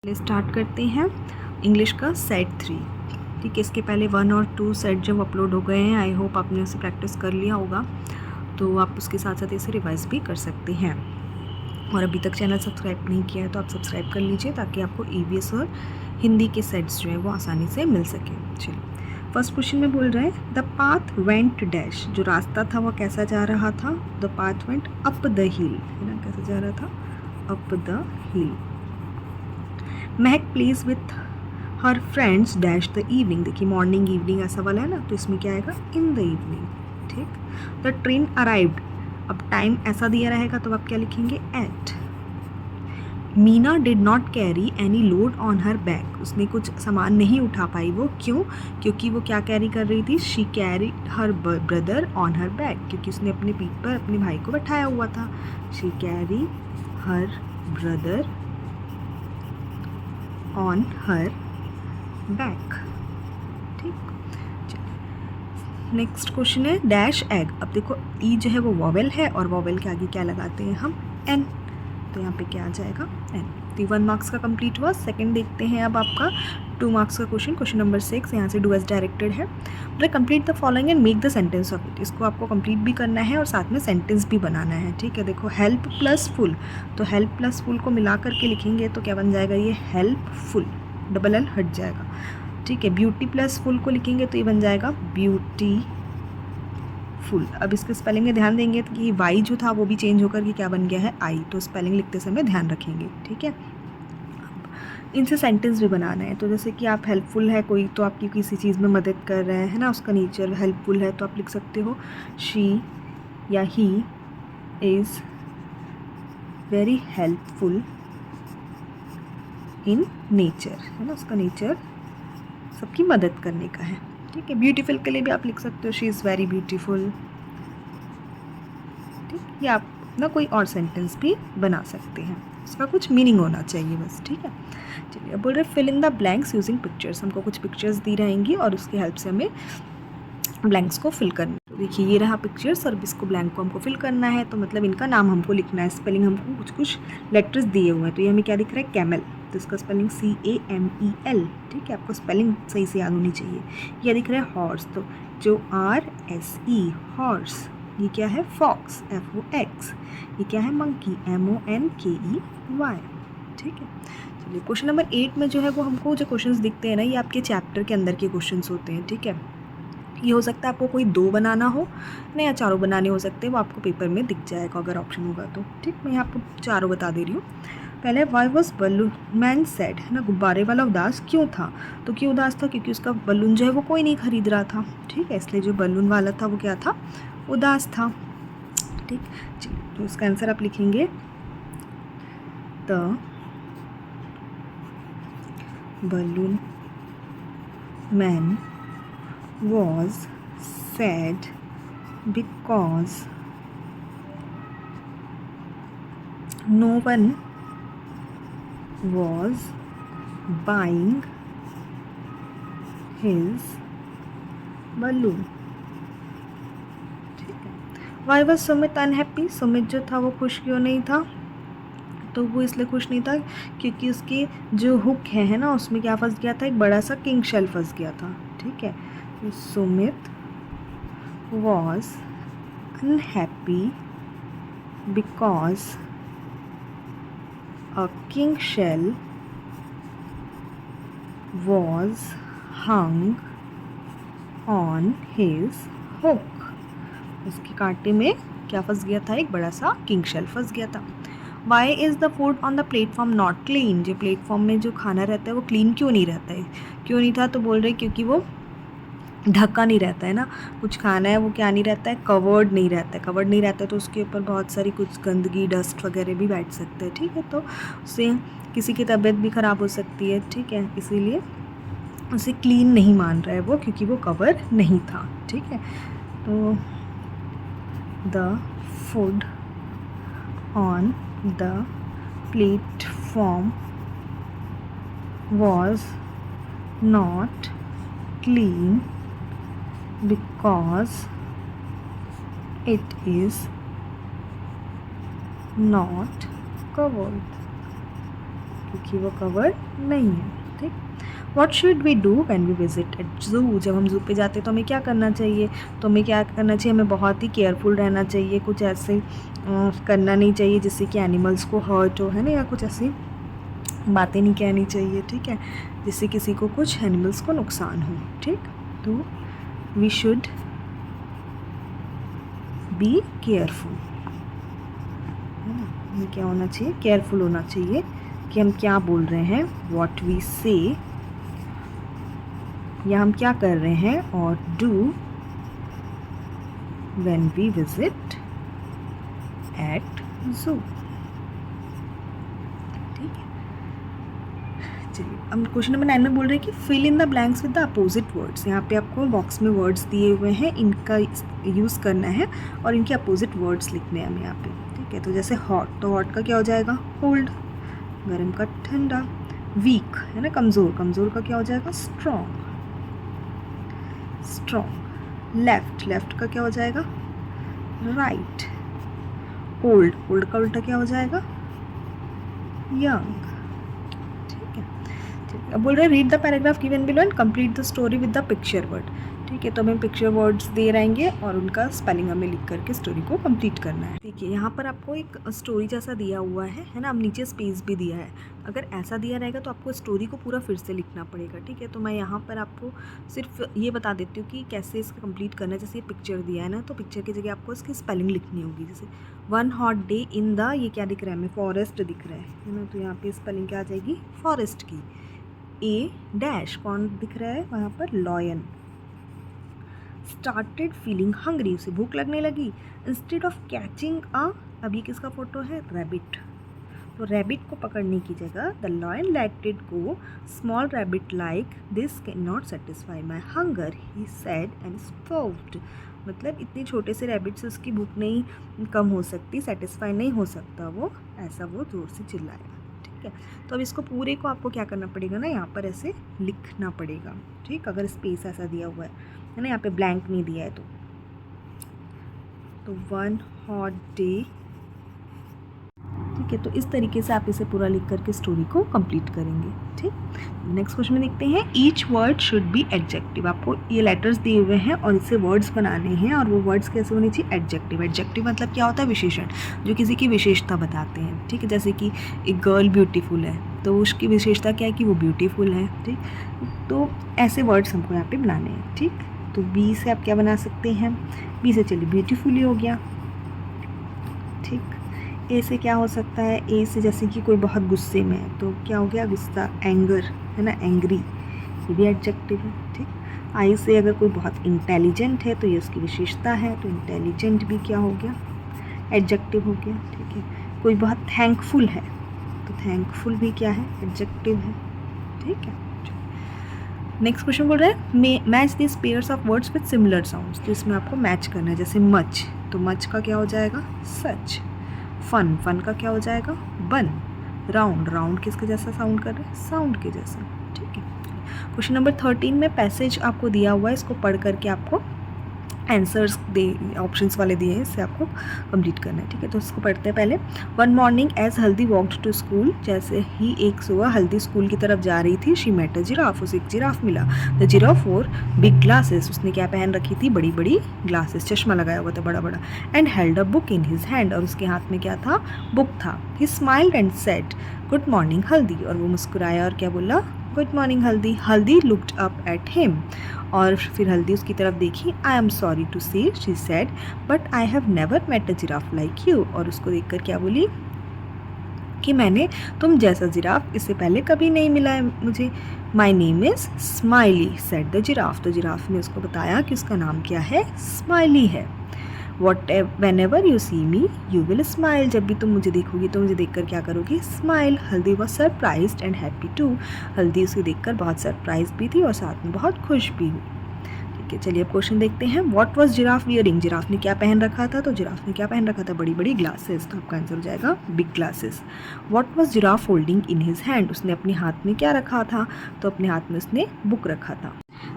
Start करते हैं English का सेट 3। ठीक है, इसके पहले 1 और 2 सेट जब अपलोड हो गए हैं, आई होप आपने उसे प्रैक्टिस कर लिया होगा, तो आप उसके साथ साथ इसे रिवाइज भी कर सकते हैं। और अभी तक चैनल सब्सक्राइब नहीं किया है तो आप सब्सक्राइब कर लीजिए ताकि आपको ईवीएस और हिंदी के सेट्स जो हैं वो आसानी से मिल सके। चलिए, फर्स्ट क्वेश्चन में बोल रहे हैं द पाथ वेंट डैश। जो रास्ता था वो कैसा जा रहा था? The path went up the hill, है ना, कैसा जा रहा था? Up the hill. Mehak plays with her friends dash the evening. देखिए मॉर्निंग इवनिंग ऐसा वाला है ना, तो इसमें क्या आएगा? In the evening. ठीक। द ट्रेन अराइव्ड, अब टाइम ऐसा दिया रहेगा तो आप क्या लिखेंगे? At. Meena did not carry any load on her bag. उसने कुछ सामान नहीं उठा पाई। वो क्यों? क्योंकि वो क्या कैरी कर रही थी? She carry her brother on her bag, क्योंकि उसने अपने पीठ पर अपने भाई को बैठाया हुआ था। She carry her brother on her back. ठीक। नेक्स्ट क्वेश्चन है डैश एग। अब देखो ई जो है वो वॉवेल है और वॉवेल के आगे क्या लगाते हैं हम? एन। तो यहाँ पे क्या आ जाएगा? एन। तो 1 मार्क्स का कंप्लीट हुआ। सेकंड देखते हैं अब आपका 2 मार्क्स का क्वेश्चन नंबर 6। यहाँ से डू एज डायरेक्टेड है। मतलब complete the following and make the sentence of it. इसको आपको कंप्लीट भी करना है और साथ में सेंटेंस भी बनाना है। ठीक है, देखो हेल्प प्लस फुल, तो हेल्प प्लस फुल को मिला करके लिखेंगे तो क्या बन जाएगा? ये हेल्पफुल, डबल एल हट जाएगा। ठीक है, ब्यूटी प्लस फुल को लिखेंगे तो ये बन जाएगा ब्यूटी फुल। अब इसके स्पेलिंग में ध्यान देंगे तो कि वाई जो था वो भी चेंज होकर के क्या बन गया है? आई। तो स्पेलिंग लिखते समय ध्यान रखेंगे। ठीक है, इनसे सेंटेंस भी बनाना है। तो जैसे कि आप हेल्पफुल है कोई, तो आपकी किसी चीज़ में मदद कर रहे हैं ना, उसका नेचर हेल्पफुल है, तो आप लिख सकते हो शी या he is very helpful in nature, है ना, उसका नेचर सबकी मदद करने का है। ठीक है, ब्यूटीफुल के लिए भी आप लिख सकते हो शी इज़ वेरी ब्यूटीफुल। ठीक, या आप ना कोई और सेंटेंस भी बना सकते हैं, उसका कुछ मीनिंग होना चाहिए बस। ठीक है, चलिए अब बोल रहे fill in the blanks using pictures. हमको कुछ पिक्चर्स दी रहेंगी और उसकी हेल्प से हमें ब्लैंक्स को फिल करना है। तो देखिए ये रहा पिक्चर्स और इसको ब्लैंक को हमको फिल करना है, तो मतलब इनका नाम हमको लिखना है। स्पेलिंग हमको कुछ कुछ लेटर्स दिए हुए हैं, तो ये हमें क्या दिख रहा है? कैमल, तो इसका स्पेलिंग CAMEL। ठीक है, आपको स्पेलिंग सही से याद होनी चाहिए। ये दिख रहा है हॉर्स, तो जो RSE हॉर्स। ये क्या है? Fox, FOX। ये क्या है? Monkey, MONKEY। ठीक है, चलिए क्वेश्चन नंबर 8 में जो है वो हमको जो क्वेश्चंस दिखते हैं ना, ये आपके चैप्टर के अंदर के क्वेश्चंस होते हैं। ठीक है, ये हो सकता है आपको कोई 2 बनाना हो ना, या 4 बनाने हो सकते हैं, वो आपको पेपर में दिख जाएगा अगर ऑप्शन होगा तो। ठीक, मैं आपको 4 बता दे रही हूँ। पहले why was balloon man said, है ना, गुब्बारे वाला उदास क्यों था? तो क्यों उदास था? क्योंकि उसका बलून जो है वो कोई नहीं खरीद रहा था। ठीक है, इसलिए जो बलून वाला था वो क्या था? उदास था। ठीक, चलिए तो इसका आंसर आप लिखेंगे the balloon man was sad because no one was buying his balloon। ठीक है, why was Sumit unhappy? Sumit जो था वो खुश क्यों नहीं था? तो वो इसलिए खुश नहीं था क्योंकि उसकी जो हुक है ना, उसमें क्या फंस गया था? एक बड़ा सा किंग शेल फंस गया था। ठीक है, Sumit was unhappy because a king shell was hung on his hook। उसके कांटे में क्या फंस गया था? एक बड़ा सा किंग शेल फंस गया था। Why is the food on the platform not clean? जो प्लेटफॉर्म में जो खाना रहता है वो क्लीन क्यों नहीं रहता है? क्यों नहीं था? तो बोल रहे क्योंकि वो ढका नहीं रहता है ना, कुछ खाना है वो क्या नहीं रहता है? कवर्ड नहीं रहता है। कवर्ड नहीं रहता है तो उसके ऊपर बहुत सारी कुछ गंदगी, डस्ट वगैरह भी बैठ सकते हैं। ठीक है, तो उससे किसी की तबीयत भी ख़राब हो सकती है। ठीक है, इसीलिए उसे क्लीन नहीं मान रहा है वो, क्योंकि वो कवर नहीं था। ठीक है, तो the food on the platform was not clean because it is not covered। क्योंकि वो कवर्ड नहीं है, ठीक। What should we do when we visit at zoo? जब हम जू पे जाते हैं तो हमें क्या करना चाहिए? तो हमें क्या करना चाहिए? हमें बहुत ही केयरफुल रहना चाहिए, कुछ ऐसे करना नहीं चाहिए जिससे कि एनिमल्स को हर्ट हो, है ना, या कुछ ऐसी बातें नहीं कहनी चाहिए, ठीक है, जिससे किसी को कुछ एनिमल्स को नुकसान हो, ठीक। तो वी शुड बी केयरफुल, है ना, हमें क्या होना चाहिए? केयरफुल होना चाहिए कि हम क्या बोल रहे हैं, वॉट वी से, या हम क्या कर रहे हैं, और do when we visit at zoo, ठीक है। चलिए अब क्वेश्चन नंबर 9 में बोल रहे हैं कि fill in the blanks with the opposite words. यहाँ पे आपको बॉक्स में वर्ड्स दिए हुए हैं, इनका यूज़ करना है और इनके अपोजिट वर्ड्स लिखने हैं हमें यहाँ पे, ठीक है। तो जैसे हॉट, तो हॉट का क्या हो जाएगा? कोल्ड। गर्म का ठंडा। वीक है ना, कमज़ोर, कमज़ोर का क्या हो जाएगा? Strong, strong. लेफ्ट, लेफ्ट का क्या हो जाएगा? राइट। ओल्ड, ओल्ड का उल्टा क्या हो जाएगा? यंग, ठीक है। अब बोल रहे हैं read the paragraph given below and complete the story with the picture word, ठीक है। तो हमें पिक्चर वर्ड्स दे रहेंगे और उनका स्पेलिंग हमें लिख करके स्टोरी को कंप्लीट करना है, ठीक है। यहाँ पर आपको एक स्टोरी जैसा दिया हुआ है ना, अब नीचे स्पेस भी दिया है। अगर ऐसा दिया रहेगा तो आपको स्टोरी को पूरा फिर से लिखना पड़ेगा, ठीक है। तो मैं यहाँ पर आपको सिर्फ ये बता देती हूँ कि कैसे इसको कंप्लीट करना है। जैसे ये पिक्चर दिया है ना, तो पिक्चर की जगह आपको इसकी स्पेलिंग लिखनी होगी। जैसे one hot day in the, ये क्या दिख रहा है हमें? फॉरेस्ट दिख रहा है ना, तो यहाँ पे स्पेलिंग क्या आ जाएगी? फॉरेस्ट की। ए डैश, कौन दिख रहा है वहाँ पर? लॉयन। स्टार्टेड फीलिंग हंग्री, उसे भूख लगने लगी। इंस्टेड ऑफ कैचिंग अ, अब ये किसका फोटो है? रैबिट। तो रैबिट को पकड़ने की जगह the lion let it go, small rabbit like this can not satisfy my hunger, he said and spoked. मतलब इतने छोटे से रैबिट से उसकी भूख नहीं कम हो सकती, सेटिस्फाई नहीं हो सकता वो, ऐसा वो ज़ोर से चिल्लाया, ठीक है। तो अब इसको पूरे को आपको क्या करना पड़ेगा ना, यहाँ पर ऐसे लिखना पड़ेगा, ठीक। अगर स्पेस ऐसा दिया हुआ है ना, यहाँ पे ब्लैंक नहीं दिया है तो वन हॉट डे, ठीक है। तो इस तरीके से आप इसे पूरा लिख करके स्टोरी को कंप्लीट करेंगे, ठीक। नेक्स्ट क्वेश्चन में देखते हैं, each word should be adjective. आपको ये लेटर्स दिए हुए हैं और इससे वर्ड्स बनाने हैं, और वो वर्ड्स कैसे होने चाहिए? एडजेक्टिव। एडजेक्टिव मतलब क्या होता है? विशेषण, जो किसी की विशेषता बताते हैं, ठीक है। जैसे कि एक गर्ल ब्यूटीफुल है, तो उसकी विशेषता क्या है? कि वो ब्यूटीफुल है, ठीक। तो ऐसे वर्ड्स हमको यहाँ पे बनाने हैं, ठीक। तो बी से आप क्या बना सकते हैं? बी से चलिए ब्यूटीफुल ही हो गया, ठीक। ए से क्या हो सकता है? ए से जैसे कि कोई बहुत गुस्से में है, तो क्या हो गया? गुस्सा, एंगर, है ना, एंग्री, ये भी एडजेक्टिव है, ठीक। आई से अगर कोई बहुत इंटेलिजेंट है तो ये उसकी विशेषता है, तो इंटेलिजेंट भी क्या हो गया? एडजेक्टिव हो गया, ठीक है। कोई बहुत थैंकफुल है तो थैंकफुल भी क्या है? एडजेक्टिव है, ठीक है। नेक्स्ट क्वेश्चन बोल रहा है match this pairs of words with similar sounds. तो इसमें आपको मैच करना है। जैसे मच, तो मच का क्या हो जाएगा? सच। फन, फन का क्या हो जाएगा? बन। राउंड, राउंड किसके जैसा साउंड कर रहा है? साउंड के जैसा, ठीक है। क्वेश्चन नंबर 13 में पैसेज आपको दिया हुआ है, इसको पढ़ करके आपको आंसर्स दे, ऑप्शंस वाले दिए हैं, इससे आपको कंप्लीट करना है, ठीक है। तो इसको पढ़ते हैं पहले। वन मॉर्निंग एज हल्दी वॉक्ड टू स्कूल, जैसे ही एक सुबह हल्दी स्कूल की तरफ जा रही थी, शी मेट अ जिराफ, उसे एक जिराफ मिला। द जिराफ वोर बिग ग्लासेस, उसने क्या पहन रखी थी? बड़ी बड़ी ग्लासेस, चश्मा लगाया हुआ था बड़ा बड़ा। And held a book in his hand, और उसके हाथ में क्या था? बुक था। ही smiled and said good morning हल्दी, और वो मुस्कुराया और क्या बोला? गुड मॉर्निंग हल्दी। हल्दी लुक्ड अप एट हिम, और फिर हल्दी उसकी तरफ देखी। I am sorry to say, she said, but I have never met a giraffe like you, और उसको देखकर क्या बोली? कि मैंने तुम जैसा जिराफ इससे पहले कभी नहीं मिला है मुझे। My name is smiley, said the giraffe, तो जिराफ ने उसको बताया कि उसका नाम क्या है? स्माइली है। Whenever you see me you will smile, जब भी तुम मुझे देखोगी तो मुझे देखकर क्या करोगी? Smile. Haldi was surprised and happy too, Haldi उसे देखकर बहुत सरप्राइज भी थी और साथ में बहुत खुश भी हुई, ठीक है। चलिए अब क्वेश्चन देखते हैं। What was giraffe wearing, giraffe ने क्या पहन रखा था? तो जिराफ ने क्या पहन रखा था? बड़ी बड़ी ग्लासेस, तो आपका आंसर हो जाएगा big glasses. What was giraffe holding in his hand, उसने अपने हाथ में क्या रखा था? तो अपने हाथ में उसने बुक रखा था।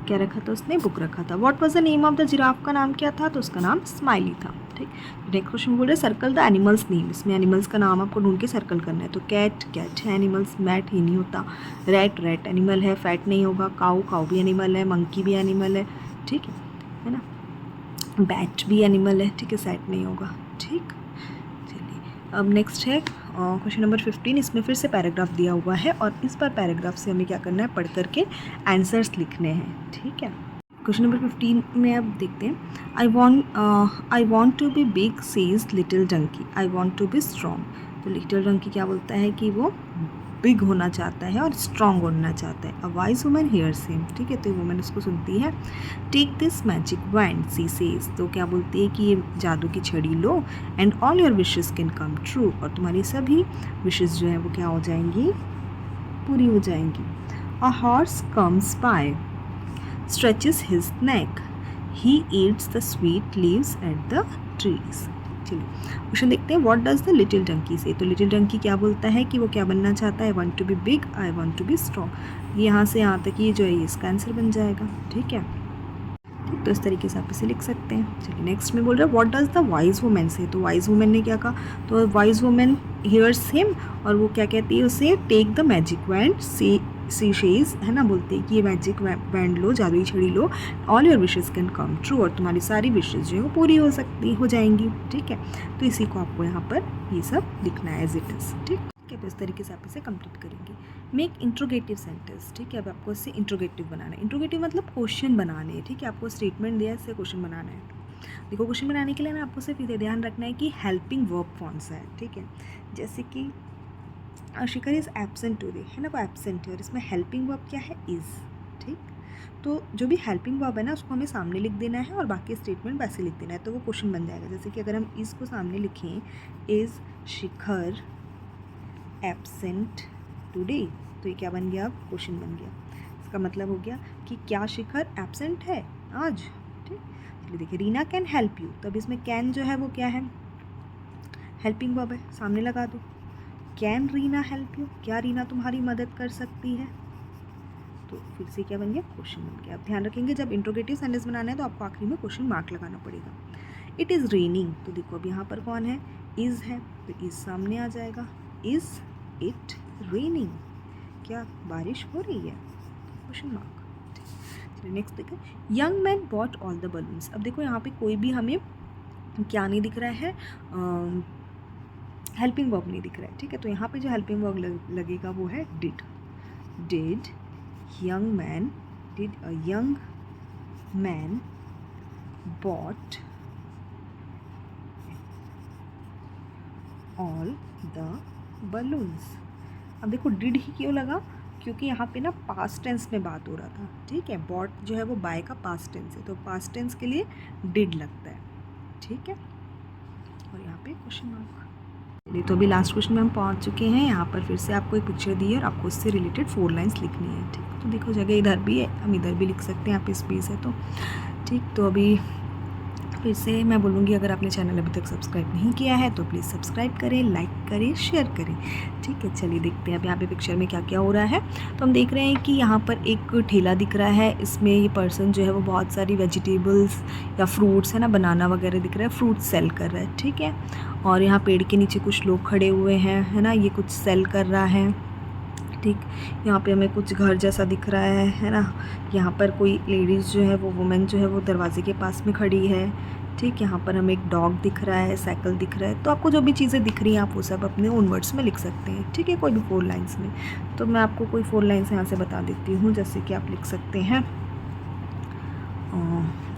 क्या रखा था उसने, बुक रखा था। What was the name of the giraffe का नाम क्या था, तो उसका नाम स्माइली था। ठीक, नेक्स्ट क्वेश्चन बोल रहे सर्कल द एनिमल्स नेम, इसमें एनिमल्स का नाम आपको ढूंढ के सर्कल करना है। तो कैट कैट है एनिमल्स, मैट ही नहीं होता, रैट रैट एनिमल है, फैट नहीं होगा, काऊ काऊ भी एनिमल है, मंकी भी एनिमल है, ठीक है ना, बैट भी एनिमल है, ठीक है, सैट नहीं होगा। ठीक, चलिए अब नेक्स्ट है क्वेश्चन नंबर 15। इसमें फिर से पैराग्राफ दिया हुआ है और इस बार पैराग्राफ से हमें क्या करना है, पढ़ करके आंसर्स लिखने हैं। ठीक है, क्वेश्चन नंबर 15 में अब देखते हैं। I want to be big says little donkey, I want to be strong. तो लिटिल डंकी क्या बोलता है कि वो बिग होना चाहता है और स्ट्रॉन्ग होना चाहता है। A wise woman hears him, ठीक है, तो ये वुमन उसको सुनती है। Take this magic wand she says, तो क्या बोलती है कि ये जादू की छड़ी लो, and all your wishes can come true, और तुम्हारी सभी विशेस जो है वो क्या हो जाएंगी, पूरी हो जाएंगी। A horse comes by stretches his neck, he eats the sweet leaves at the trees। चलिए क्वेश्चन देखते हैं। What does the little donkey say, तो लिटिल डंकी क्या बोलता है कि वो क्या बनना चाहता है, I want to be big, I want to be strong. यहाँ से यहाँ तक ये जो है इसका आंसर बन जाएगा। ठीक है, ठीक, तो इस तरीके से आप इसे लिख सकते हैं। चलिए नेक्स्ट में बोल रहे हैं what does the wise women से, तो वाइज वुमेन ने क्या कहा, तो वाइज वुमेन हियर्स हिम, और वो क्या कहती है उसे, टेक द मैजिक वैंड सी शेज, है ना, बोलते हैं कि ये मैजिक वैंड लो, जादुई छड़ी लो, all your wishes can come true, और तुम्हारी सारी विशेस जो है वो पूरी हो जाएंगी। ठीक है, तो इसी को आपको यहाँ पर ये सब लिखना है एज इट इज़। ठीक है, तो इस तरीके से आप इसे कंप्लीट करेंगे। मेक इंट्रोगेटिव सेंटेंस, ठीक है, अब आपको इससे इंट्रोगेटिव बनाना है। इंट्रोगेटिव मतलब क्वेश्चन बनाने हैं। ठीक है, आपको स्टेटमेंट दिया है, इससे क्वेश्चन बनाना है। देखो क्वेश्चन बनाने के लिए ना आपको सिर्फ ये ध्यान रखना है कि हेल्पिंग वर्ब कौन सा है। ठीक है, जैसे कि शिखर इज़ एब्सेंट टुडे, है ना, वो एब्सेंट है और इसमें हेल्पिंग वर्ब क्या है, इज़। ठीक, तो जो भी हेल्पिंग वर्ब है ना उसको हमें सामने लिख देना है और बाकी स्टेटमेंट वैसे लिख देना है, तो वो क्वेश्चन बन जाएगा। जैसे कि अगर हम इसको सामने लिखें, इज़ शिखर एब्सेंट टुडे, तो ये क्या बन गया, अब क्वेश्चन बन गया। इसका मतलब हो गया कि क्या शिखर एब्सेंट है आज। ठीक, चलिए देखिए, रीना कैन हेल्प यू, तो अब इसमें कैन जो है वो क्या है, हेल्पिंग वर्ब है, सामने लगा दो। कैन रीना हेल्प यू, क्या रीना तुम्हारी मदद कर सकती है, तो फिर से क्या बन गया, क्वेश्चन बन गया। अब ध्यान रखेंगे जब इंट्रोगेटिव सेंटेंस बनाना है तो आपको आखिरी में क्वेश्चन मार्क लगाना पड़ेगा। इट इज़ रेनिंग, तो देखो अब यहाँ पर कौन है, इज़ है, तो इज़ सामने आ जाएगा। इज़ इट रेनिंग, क्या बारिश हो रही है, क्वेश्चन मार्क। चलिए नेक्स्ट देखो, young man bot all the balloons. अब देखो यहाँ पे कोई भी हमें क्या नहीं दिख रहा है, हेल्पिंग वर्ब नहीं दिख रहा है। ठीक है, तो यहाँ पे जो हेल्पिंग वर्ब लगेगा वो है did. Did young man, did a young man bot all the balloons. अब देखो डिड ही क्यों लगा, क्योंकि यहाँ पे ना पास्ट टेंस में बात हो रहा था। ठीक है, बॉट जो है वो बाय का पास्ट टेंस है, तो पास्ट टेंस के लिए डिड लगता है। ठीक है, और यहाँ पे क्वेश्चन मार्क। चलिए तो अभी लास्ट क्वेश्चन में हम पहुँच चुके हैं। यहाँ पर फिर से आपको एक पिक्चर दी है और आपको उससे रिलेटेड 4 लाइन्स लिखनी है। ठीक, तो देखो जगह इधर भी है, हम इधर भी लिख सकते हैं, यहाँ पे स्पेस है तो। ठीक, तो अभी फिर से मैं बोलूँगी अगर आपने चैनल अभी तक सब्सक्राइब नहीं किया है तो प्लीज़ सब्सक्राइब करें, लाइक करें, शेयर करें। ठीक है, चलिए देखते हैं अब यहाँ पे पिक्चर में क्या क्या हो रहा है। तो हम देख रहे हैं कि यहाँ पर एक ठेला दिख रहा है, इसमें ये पर्सन जो है वो बहुत सारी वेजिटेबल्स या फ्रूट्स है ना, बनाना वगैरह दिख रहा है, फ्रूट सेल कर रहा है। ठीक है, और यहाँ पेड़ के नीचे कुछ लोग खड़े हुए हैं, है ना, ये कुछ सेल कर रहा है। ठीक, यहाँ पे हमें कुछ घर जैसा दिख रहा है ना, यहाँ पर कोई लेडीज़ जो है वो वुमेन जो है वो दरवाजे के पास में खड़ी है। ठीक, यहाँ पर हमें एक डॉग दिख रहा है, साइकिल दिख रहा है। तो आपको जो भी चीज़ें दिख रही हैं आप वो सब अपने ओन वर्ड्स में लिख सकते हैं। ठीक है, कोई भी 4 लाइन्स में। तो मैं आपको कोई 4 लाइन्स यहाँ से बता देती हूँ, जैसे कि आप लिख सकते हैं,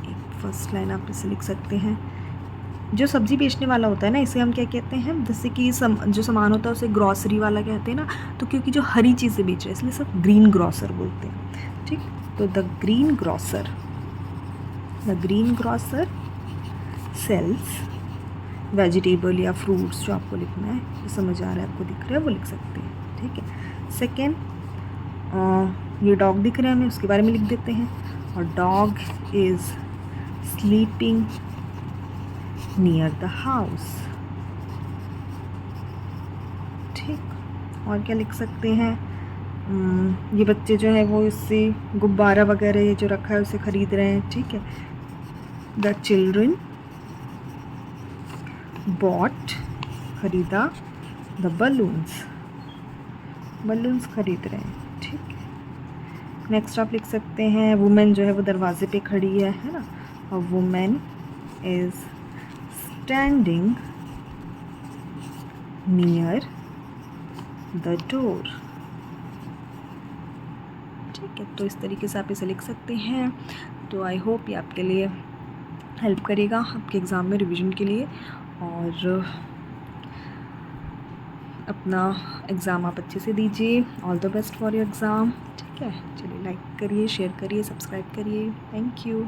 एक फर्स्ट लाइन आप इसे लिख सकते हैं, जो सब्ज़ी बेचने वाला होता है ना इसे हम क्या कहते हैं, जैसे कि जो सामान होता है उसे ग्रॉसरी वाला कहते हैं ना, तो क्योंकि जो हरी चीज़ें बेच रहे हैं इसलिए सब ग्रीन ग्रॉसर बोलते हैं। ठीक, तो the green grocer sells vegetable या फ्रूट्स, जो आपको लिखना है, जो समझ आ रहा है आपको दिख रहा है वो लिख सकते हैं। ठीक है, सेकेंड, ये डॉग दिख रहा है हमें, उसके बारे में लिख देते हैं, और dog is sleeping near the house. ठीक, और क्या लिख सकते हैं, ये बच्चे जो है वो इससे गुब्बारा वगैरह ये जो रखा है उसे ख़रीद रहे हैं, ठीक है। द चिल्ड्रन बॉट, ख़रीदा, द बलून्स, बलून्स ख़रीद रहे हैं, ठीक है। नेक्स्ट आप लिख सकते हैं वुमेन जो है वो दरवाजे पे खड़ी है ना। A women is standing near the door, ठीक है। तो इस तरीके से आप इसे लिख सकते हैं। तो आई होप ये आपके लिए हेल्प करेगा आपके एग्ज़ाम में रिवीजन के लिए, और अपना एग्ज़ाम आप अच्छे से दीजिए। All the best for your exam, ठीक है। चलिए लाइक करिए, शेयर करिए, सब्सक्राइब करिए। Thank you.